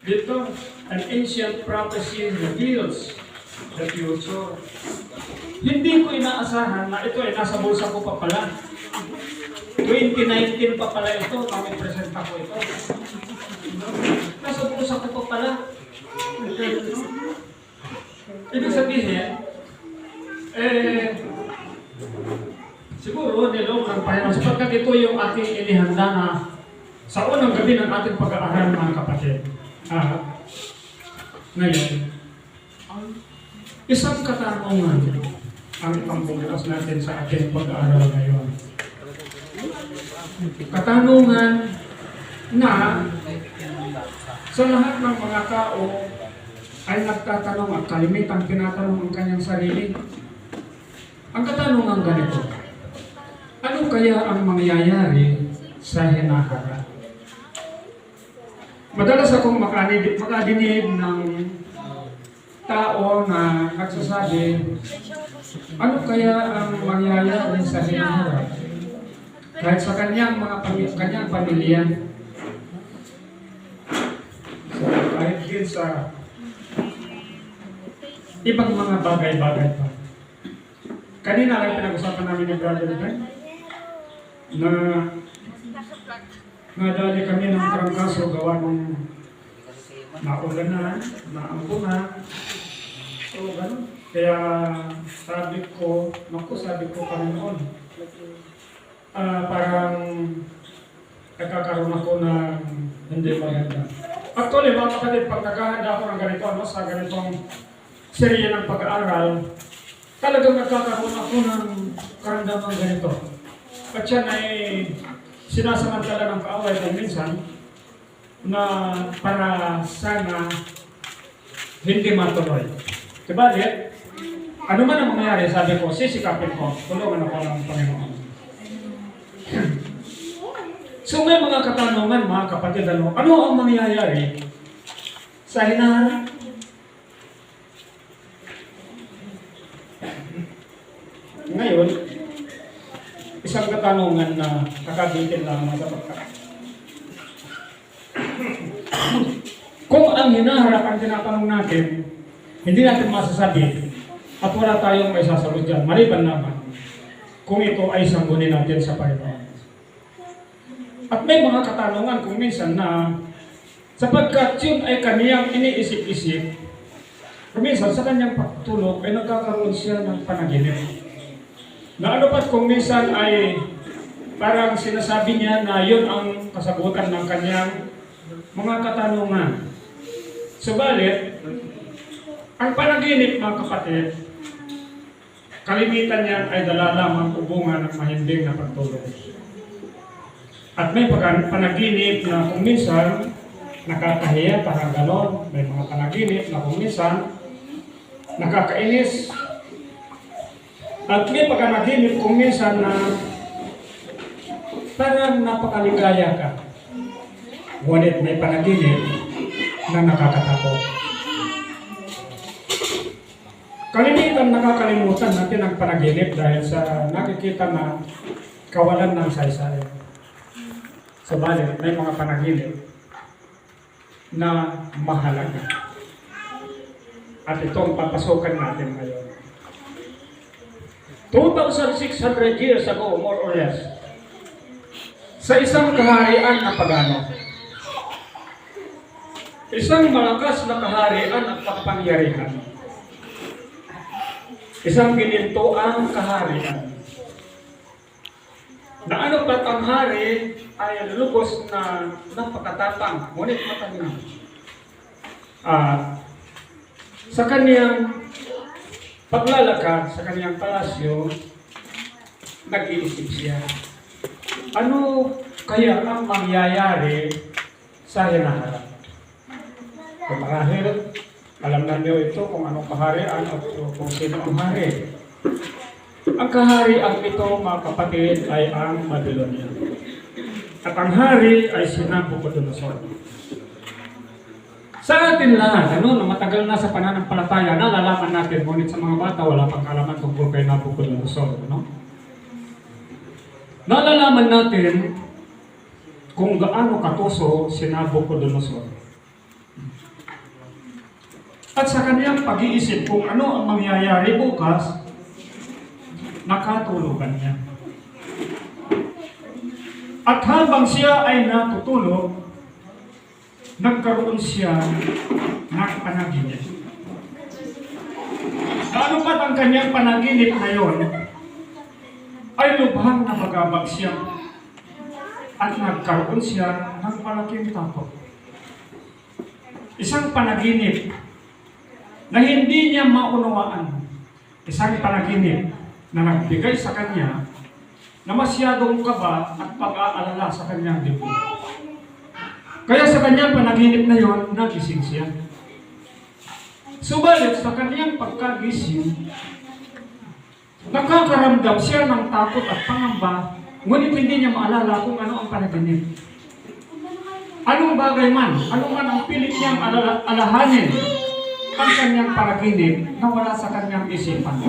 Dito, an ancient prophecy reveals the future. Hindi ko inaasahan na ito ay nasa bulsa ko pa pala. 2019 pa pala ito, nang i-present ako ito. Nasa bulsa ko pa pala. Ibig sabihin, siguro nilong ng Panginoon sapagkat ito yung ating inihanda na sa unang gabi ng ating pag-aaral, mga kapatid. Ngayon, isang katanungan ang ipambukas natin sa ating pag-aaral ngayon. Katanungan na sa lahat ng mga tao ay nagtatanong at kalimitang tinatanong ang kanyang sarili. Ang katanungan ganito, ano kaya ang mangyayari sa hinaharap? Madalas akong makadinig ng tao na nagsasabi, ano kaya ang mangyayari sa hinaharap? Kahit sa kanyang pamilya, so, kahit din sa ibang mga bagay-bagay pa. Kanina lang pinag-usapan namin ni Brother Ben na nadali kami ng trangkaso gawa ng naulan na, naampo na. So, gano'n. Kaya sabi ko Panginoon, parang nagkakaroon ako ng hindi maganda. Actually, mga kapatid, pag naghahanda ako ng ganito, sa ganitong serye ng pag-aaral, talagang nagkakaroon ako ng karamdaman ganito. At yan ay sinasamantala ng kaaway kung minsan na para sana hindi matuloy. Diba, Liet? Ano man ang mangyayari, sabi ko, sisikapin ko, tulungan ako ng Panginoon. So may mga katanungan, mga kapatid, ano ang mangyayari sa hinaharap? Ngayon, isang katanungan na nakabitin lamang sa pagkakas. Kung ang hinaharap ang tinatanong natin, hindi natin masasabi at wala tayong may sasagot dyan, maliban naman kung ito ay sanggunin natin sa Panginoon. At may mga katanungan kung minsan na sapagkat yun ay kaniyang iniisip-isip, kung minsan sa kanyang pagtulog ay nagkakaroon siya ng panaginip. Na ano pat kung minsan ay parang sinasabi niya na yun ang kasagutan ng kanyang mga katanungan. Subalit, ang panaginip, mga kapatid, kalimitan niyan ay dala lamang ubungan ng mahimbing na pagtulog. At may panaginip na kung minsan nakakahiya, parang ganon. May mga panaginip na kung minsan nakakainis. At may pagkanaginip kung minsan na parang napakaligaya ka. Ngunit may panaginip na nakakatakot. Kalimitan nakakalimutan natin ang panaginip dahil sa nakikita na kawalan ng saysay. Subalit, may mga panaginip na mahalaga. At itong papasukan natin ngayon. 2,600 years ago, more or less, sa isang kaharian na pagano, isang malakas na kaharian at kapangyarihan, isang ginintuang kaharian, na ano pat ang hari ay lubos na napakatapang, ngunit matalino. Sa kaniyang paglalakad sa kaniyang palasyo, nag-iisip siya. Ano kaya ang mangyayari sa hinaharap? Kung marahil, alam na niyo ito kung anong kaharian at kung sino ang hari. Ang kaharian ito, mga kapatid, ay ang Babylonia. At ang hari ay si Nabucodonosor. Sa atin lahat, na matagal na sa pananampalataya, nalalaman natin, ngunit sa mga bata, wala pang kalaman tungkol kay Nabucodonosor. Nalalaman natin kung gaano katuso si Nabucodonosor. At sa kanyang pag-iisip kung ano ang mangyayari bukas, nakatulugan niya. At habang siya ay natutulog, nagkaroon siya ng panaginip. Lalo pat ang kanyang panaginip na yon ay lubhang na magabag siya at nagkaroon siya ng malaking takot. Isang panaginip na hindi niya maunawaan. Isang panaginip na nagbigay sa kanya na masyadong kaba at pag-aalala sa kanyang dibdib. Kaya sa kanyang panaginip na yon, nagising siya. Subalit sa kanyang pagkagising, nakakaramdam siya ng takot at pangamba, ngunit hindi niya maalala kung ano ang panaginip. Anong bagay man, ano man ang pilit niyang alahanin, ang kanyang panaginip na wala sa kanyang isipan.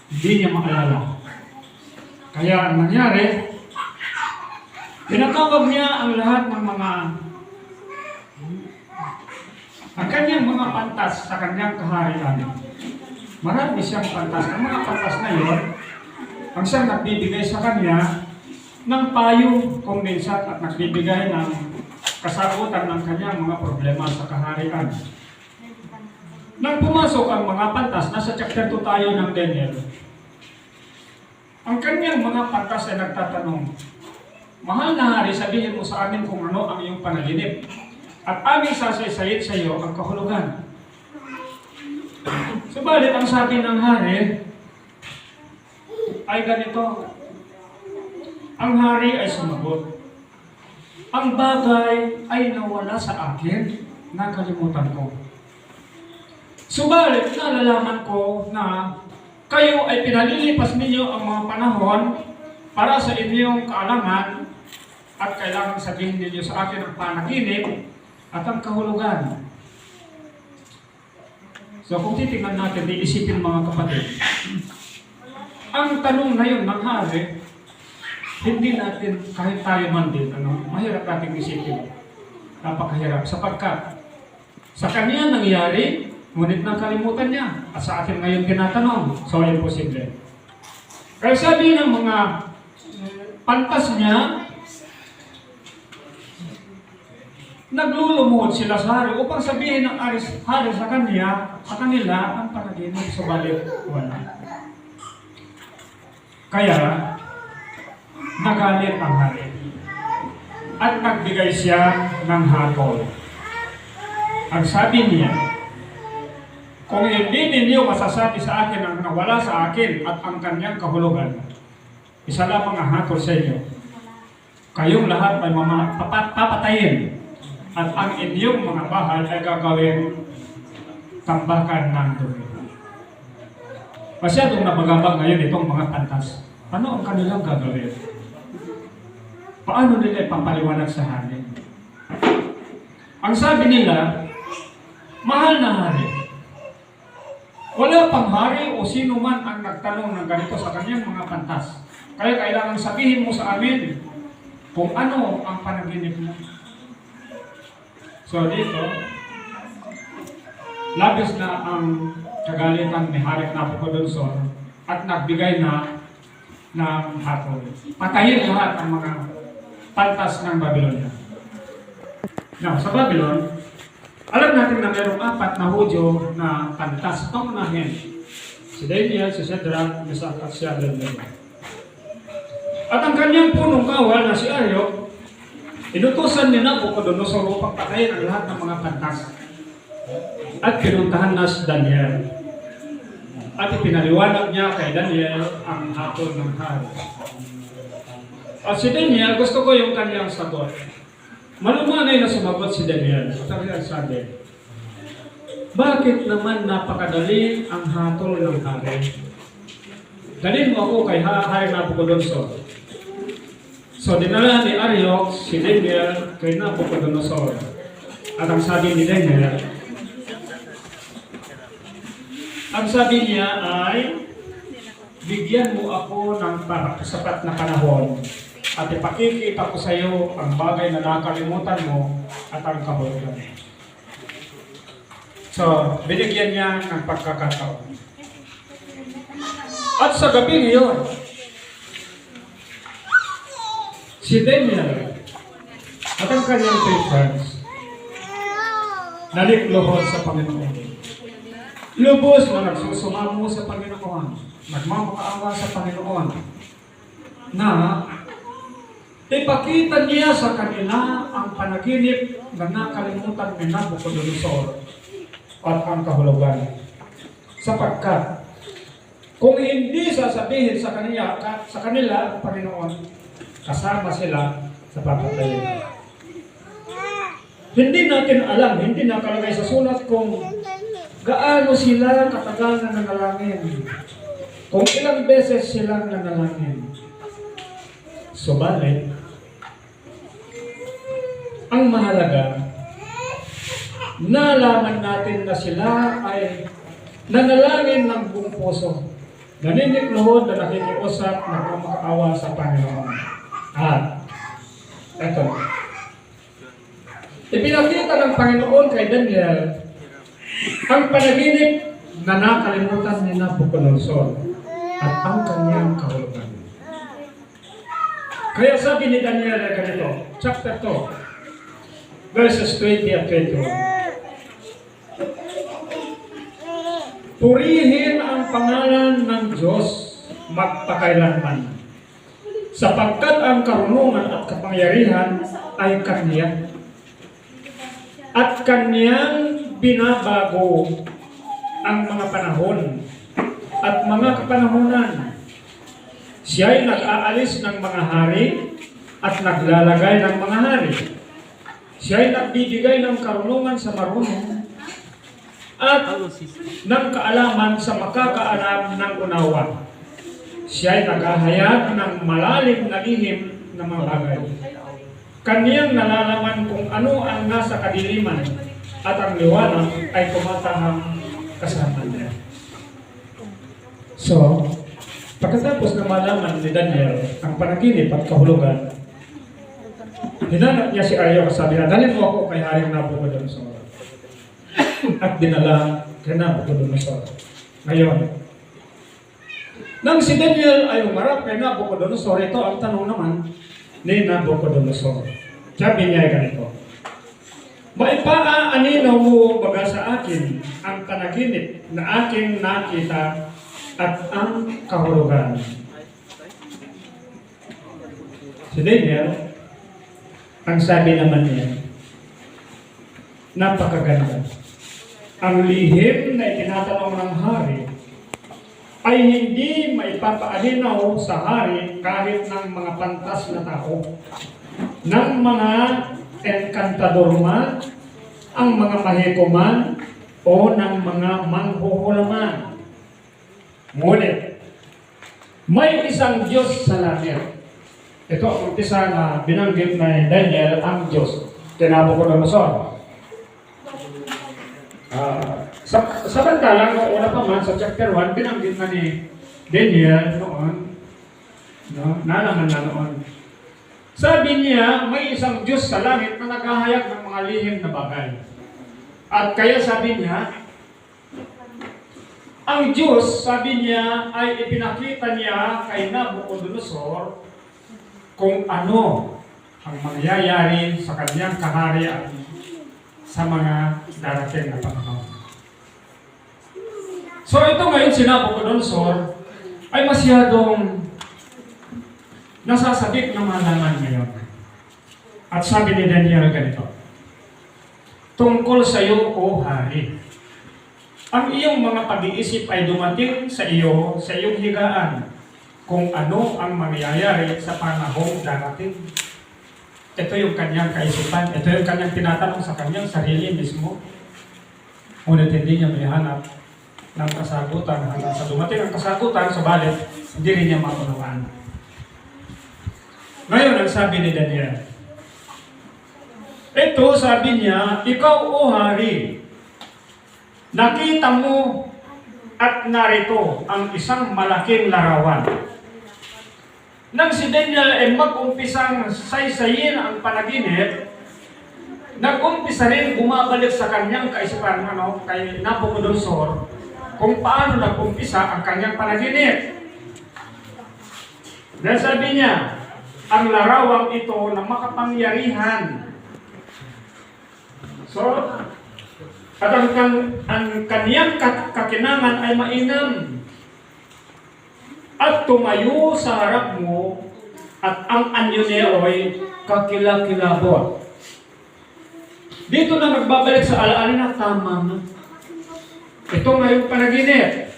Hindi niya maalala. Kaya ang nangyari, tinatawag niya ang lahat ng ang kanyang mga pantas sa kanyang kaharian. Marami siyang pantas. Ang mga pantas na yun, ang siyang nagbibigay sa kanya ng payo kung minsan at nagbibigay ng kasagutan ng kanyang mga problema sa kaharian. Nang pumasok ang mga pantas, nasa chapter 2 tayo ng Daniel, ang kanyang mga pantas ay nagtatanong, "Mahal na hari, sabihin mo sa amin kung ano ang iyong panaginip, at aming sasaysayin sa iyo ang kahulugan." Subalit ang sabi ng hari ay ganito. Ang hari ay sumagot, "Ang bagay ay nawala sa akin, nakalimutan ko. Subalit nalalaman ko na kayo ay pinalilipas ninyo ang mga panahon para sa inyong kaalangan at kailangan sabihin ninyo sa akin ang panaginip at ang kahulugan." So kung titingnan natin, iisipin mga kapatid, ang tanong na yun ng hari, hindi natin, kahit tayo man din, mahirap natin isipin. Napakahirap sapagkat sa kanya nangyari, ngunit nakalimutan niya. At sa atin ngayon tinatanong, so imposible. Kaya sabi ng mga pantas niya, naglulumuhod sila sa hari upang sabihin ng hari sa kanila ang panaginip, subalit wala. Kaya, nagalit ang hari at nagbigay siya ng hatol. Ang sabi niya, "Kung hindi ninyo masasabi sa akin ang nawala sa akin at ang kanyang kahulugan, isa lamang ang hatol sa inyo. Kayong lahat ay papatayin at ang inyong mga bahay ay gagawin tambakan ng dumi." Masyadong nabagabag ngayon itong mga pantas. Ano ang kanilang gagawin? Paano nila ipapaliwanag sa hari? Ang sabi nila, "Mahal na hari, wala pang hari o sino man ang nagtanong ng ganito sa kanyang mga pantas. Kaya kailangan sabihin mo sa amin kung ano ang panaginip mo." So dito, labis na ang kagalitan ni Hari Nabucodonosor at nagbigay na ng hatol. Patayin lahat ang mga pantas ng Babylonia. Now, sa Babylon, alam natin na mayroong 4 na Hudyo na pantas. Itong unahin, si Daniel, si Shadrach, Meshach at si Abednego. At ang kanyang punong kawal na si Arioch, inutusan ni Nabucodonosor upang patayin ang lahat ng mga pantas. At pinuntahan na si Daniel. At ipinaliwanag niya kay Daniel ang hatol ng hari. At si Daniel, gusto ko yung kanyang sagot. Malumanay na sumagot si Daniel. At ang sabi, "Bakit naman napakadali ang hatol ng hari? Dalhin mo ako kay Hari Nabucodonosor." So dinala ni Arioch si Daniel kay Nabucodonosor. At ang sabi ni Daniel, ang sabi niya ay, "Bigyan mo ako ng sapat na panahon at ipakikita ko sa iyo ang bagay na nakalimutan mo at ang kahulugan." So, binigyan niya ng pagkakataon. At sa gabi ngayon, si Daniel at ang kanyang three friends naliklohod sa Panginoon. Lubos na nagsusumamo sa Panginoon, nagmamakaawa sa Panginoon, na ipakita niya sa kanila ang panaginip na nakalimutan ni Nabucodonosor at ang kahulugan. Sapagkat kung hindi sasabihin sa kanila ang Panginoon, kasama sila sa papatayin. Hindi natin alam, hindi nakalagay sa sulat kung gaano sila katagal na nanalangin. Kung ilang beses silang nanalangin. Subalit, ang mahalaga, nalaman natin na sila ay nanalangin ng buong puso. Naniniklohod na nakikiusap na kumakaawa sa Panginoon. At, eto, ipinakita ng Panginoon kay Daniel ang panaginip na nakalimutan ni Nabucodonosor at ang kanyang kahulugan. Kaya sabi ni Daniel na ganito, chapter 2, verses 20 at 21. Purihin ang pangalan ng Diyos magpakailanman, sapagkat ang karunungan at kapangyarihan ay Kanya. At Kanyang binabago ang mga panahon at mga kapanahonan. Siya'y nag-aalis ng mga hari at naglalagay ng mga hari. Siya'y nagbibigay ng karunungan sa marunong at ng kaalaman sa makakaalam ng unawa. Siya'y naghahayag ng malalim na lihim na mga bagay. Kaniyang nalalaman kung ano ang nasa kadiliman at ang liwanag ay tumatahang kasama niya. So, pagkatapos na malaman ni Daniel ang panaginip at kahulugan, hinanap niya si Aryo at sabi na, dalhin mo ako kay Haring Nabucodonosor. At dinala kay Nabucodonosor. Ngayon, nang si Daniel ay umarap kay Nabucodonosor, ito ang tanong naman ni Nabucodonosor. Sabi niya ganito, maipaaaninaw mo baga sa akin ang panaginip na aking nakita at ang kahulugan. Si Daniel, ang sabi naman niya, napakaganda. Ang lihim na itinatanong ng hari ay hindi maipapaalinaw sa hari kahit ng mga pantas na tao, ng mga enkantador man, ang mga mahikuman, o ng mga manghuhulaman. Ngunit, may isang Diyos sa langit. Ito ang umpisa na binanggit na Daniel ang Diyos. Nabucodonosor. Sa bantalang, una pa man, sa chapter 1, binanggit na ni Daniel noon, nalaman na noon. Sabi niya, may isang Diyos sa langit na naghahayag ng mga lihim na bagay. At kaya sabi niya, ang Diyos, sabi niya, ay ipinakita niya kay Nabucodonosor kung ano ang mangyayari sa kanyang kaharian sa mga darating na panahon. So ito ngayon si Nabucodonosor ay masyadong nasasabik ng malaman ngayon. At sabi ni Daniel ganito, tungkol sa iyo, O Hari, ang iyong mga pag-iisip ay dumating sa iyong higaan, kung ano ang mangyayari sa panahong darating. Ito yung kanyang kaisipan, ito yung kanyang tinatanong sa kanyang sarili mismo. Ngunit hindi niya may hanap ng kasagutan. Hanggang sa dumating ang kasagutan, subalit hindi rin niya maunawaan. Ngayon, ang sabi ni Daniel, ito, sabi niya, ikaw, O Hari, nakita mo at narito ang isang malaking larawan. Nang si Daniel ay mag-umpisang saysayin ang panaginip, nag-umpisa rin bumabalik sa kanyang kaisipan, kay Nabucodonosor, kung paano nag-umpisa ang kanyang panaginip. Dahil sabi niya, ang larawang ito na makapangyarihan. So, at ang kaniyang kakinangan ay mainam. At tumayo sa harap mo, at ang anyo niya ay kakilakilabot. Dito na nagbabalik sa alaala na tama na. Ito ngayong panaginip.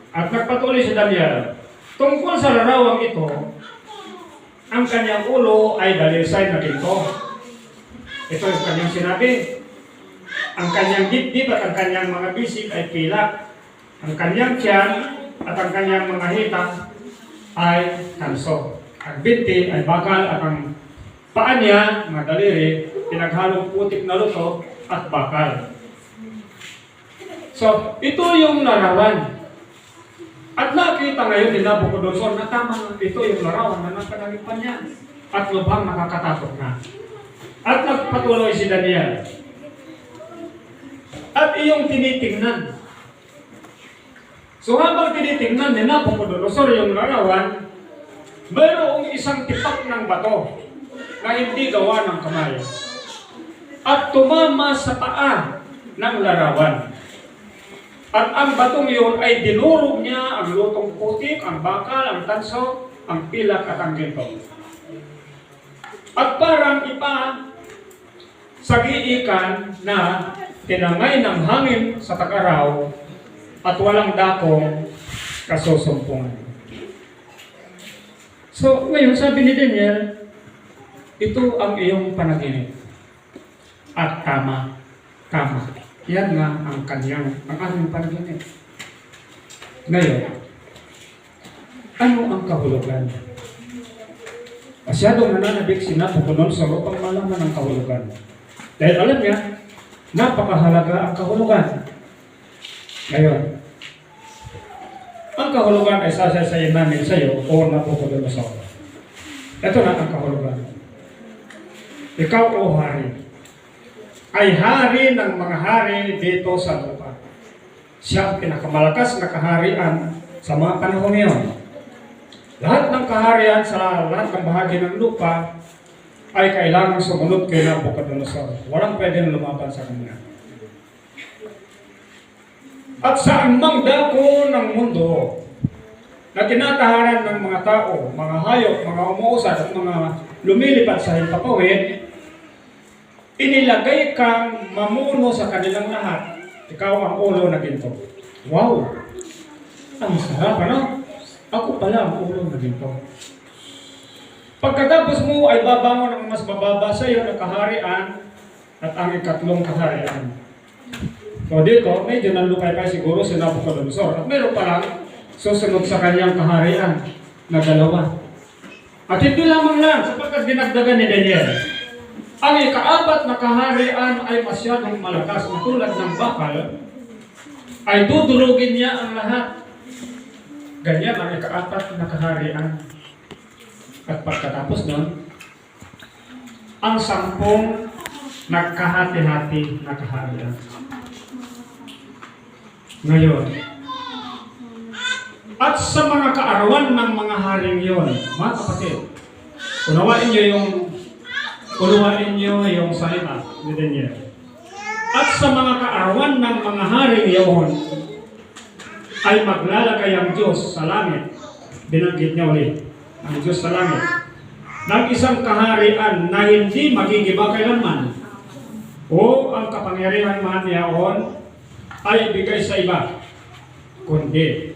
At nagpatuloy si Daniel. Tungkol sa larawang ito, ang kanyang ulo ay dalisay na ginto. Ito yung kanyang sinabi. Ang kanyang dibdib at ang kanyang mga bisig ay pilak. Ang kanyang tiyan at ang kanyang mga hita ay tanso. Ang binti ay bakal at ang paa niya, mga daliri, pinaghalong putik na luto at bakal. So, ito yung larawan. At nakita ngayon ni Nabucodonosor na tama ito yung larawan na napanagipan niya. At lubhang nakakatakot na. At nagpatuloy si Daniel. At iyong tinitingnan. So habang tinitingnan ni Nabucodonosor yung larawan, mayroong isang tipak ng bato na hindi gawa ng kamay. At tumama sa paa ng larawan. At ang batong iyon ay dinurog niya ang lutong putik, ang bakal, ang tanso, ang pilak at ang ginto. At parang sagiikan na tinangay ng hangin sa tag-araw at walang dakong kasusumpungan. So ngayon sabi ni Daniel, ito ang iyong panaginip. At tama. Yan nga ang aming panaginip. Ngayon, ano ang kahulugan? Masyadong nananabik si Nabucodonosor upang malaman ang kahulugan. Dahil alam niya, napakahalaga ang kahulugan. Ngayon, ang kahulugan ay sasayayin namin sa iyo o Nabucodonosor. Ito na ang kahulugan. Ikaw o hari, ay hari ng mga hari dito sa lupa. Siya ang pinakamalakas na kaharian sa mga panahon ngayon. Lahat ng kaharian sa lahat ng bahagi ng lupa ay kailangan sumunod kay Nabucodonosor. Walang pwedeng lumaban sa kanya. At sa mang dako ng mundo na tinatahanan ng mga tao, mga hayop, mga umuusad at mga lumilipad sa himpapawid, inilagay kang mamuno sa kanilang lahat. Ikaw ang ulo na ginto. Wow! Ang sarap, ano? Ako pala ang ulo na ginto. Pagkatapos mo ay babangon ang mas bababa sa iyo na kaharian at ang ikatlong kaharian. So dito, medyo nanlukay pa siguro si Nabucodonosor. At meron pa lang susunod sa kanyang kaharian na dalawa. At hindi lamang lang, sapagkat dinagdagan ni Daniel, ang ikaapat na kaharian ay masyadong malakas na tulad ng bakal, ay dudurugin niya ang lahat. Ganyan ang ikaapat na kaharian. At pagkatapos nun, ang 10 nagkahati-hati na kaharian. Ngayon, at sa mga kaarawan ng mga haring yon, mga kapatid, unawain niyo yung salita ni Daniel. At sa mga kaarawan ng mga haring yon, ay maglalagay ang Diyos sa langit. Binanggit niya ulit, ang Diyos sa langit, ng isang kaharian na hindi magigiba kailanman, o ang kapangyarihan man niyaon ay ibigay sa iba, kundi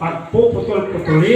pagpuputol-putulin